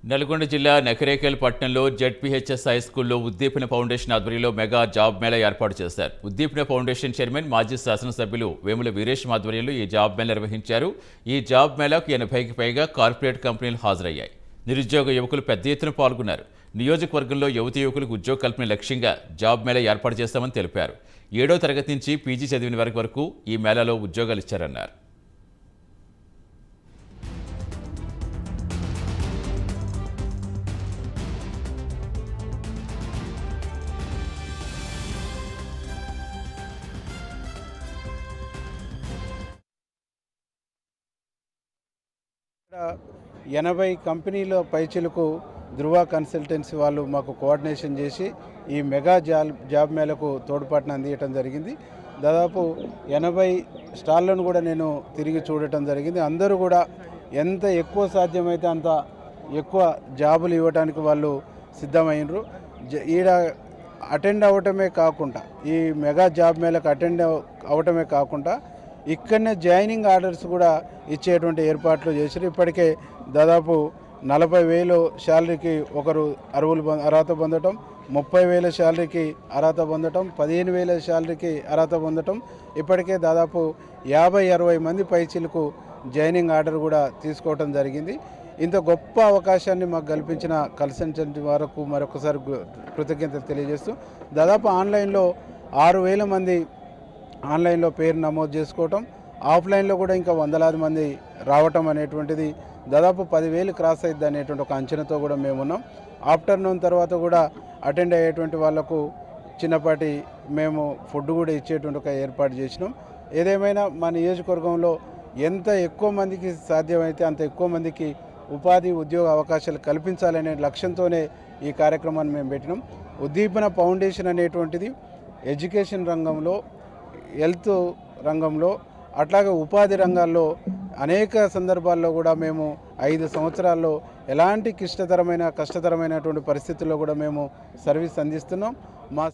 నల్గొండ జిల్లా నకరేకల్ పట్టణంలో ZPHS high స్కూల్లో ఉద్దీపన ఫౌండేషన్ ఆధ్వర్యంలో మెగా జాబ్ మేళా ఏర్పాటు చేశారు. ఉద్దీపన ఫౌండేషన్ చైర్మన్ మాజీ శాసనసభ్యులు వేముల వీరేష్ ఆధ్వర్యంలో ఈ జాబ్ మేళా నిర్వహించారు. ఈ జాబ్ మేళాకు 80కి పైగా కార్పొరేట్ కంపెనీలు హాజరయ్యాయి. నిరుద్యోగ యువకులు పెద్ద ఎత్తున పాల్గొన్నారు. నియోజకవర్గంలో యువతీ యువకులకు ఉద్యోగ కల్పన లక్ష్యంగా జాబ్ మేళా ఏర్పాటు చేస్తామని తెలిపారు. 7వ తరగతి నుంచి పీజీ చదివిన వారి వరకు ఈ మేళాలో ఉద్యోగాలు ఇచ్చారన్నారు. ఇక్కడ 80 కంపెనీల పైచిలకు ధృవ కన్సల్టెన్సీ వాళ్ళు మాకు కోఆర్డినేషన్ చేసి ఈ మెగా జాబ్ మేళకు తోడ్పాటును అందించడం జరిగింది. దాదాపు 80 స్టాళ్లను కూడా నేను తిరిగి చూడటం జరిగింది. అందరూ కూడా ఎంత ఎక్కువ సాధ్యమైతే అంత ఎక్కువ జాబులు ఇవ్వడానికి వాళ్ళు సిద్ధమైనరు. ఈడ అటెండ్ అవ్వటమే కాకుండా ఈ మెగా జాబ్ మేళకు అటెండ్ అవ్వటమే కాకుండా ఇక్కడనే జాయినింగ్ ఆర్డర్స్ కూడా ఇచ్చేటువంటి ఏర్పాట్లు చేశారు. ఇప్పటికే దాదాపు 40,000 శాలరీకి ఒకరు అర్హత పొందటం, 30,000 శాలరీకి అర్హత పొందటం, 15,000 శాలరీకి అర్హత పొందటం, ఇప్పటికే దాదాపు 50-60 మంది పైచీలకు జాయినింగ్ ఆర్డర్ కూడా తీసుకోవటం జరిగింది. ఇంత గొప్ప అవకాశాన్ని మాకు కల్పించిన కన్సల్టెంట్ వరకు మరొకసారి కృతజ్ఞతలు తెలియజేస్తూ, దాదాపు ఆన్లైన్లో 6,000 మంది ఆన్లైన్లో పేరు నమోదు చేసుకోవటం, ఆఫ్లైన్లో కూడా ఇంకా వందలాది మంది రావటం అనేటువంటిది దాదాపు 10,000 క్రాస్ అయ్యిద్ది అనేటువంటి ఒక అంచనాతో కూడా మేము ఉన్నాం. ఆఫ్టర్నూన్ తర్వాత కూడా అటెండ్ అయ్యేటువంటి వాళ్లకు చిన్నపాటి మేము ఫుడ్ కూడా ఇచ్చేటువంటి ఒక ఏర్పాటు చేసినాం. ఏదేమైనా మా నియోజకవర్గంలో ఎంత ఎక్కువ మందికి సాధ్యమైతే అంత ఎక్కువ మందికి ఉపాధి ఉద్యోగ అవకాశాలు కల్పించాలనే లక్ష్యంతోనే ఈ కార్యక్రమాన్ని మేము పెట్టినాం. ఉద్దీపన ఫౌండేషన్ అనేటువంటిది ఎడ్యుకేషన్ రంగంలో, హెల్త్ రంగంలో, అట్లాగే ఉపాధి రంగాల్లో అనేక సందర్భాల్లో కూడా మేము 5 సంవత్సరాల్లో ఎలాంటి కష్టతరమైనటువంటి పరిస్థితుల్లో కూడా మేము సర్వీస్ అందిస్తున్నాం. మా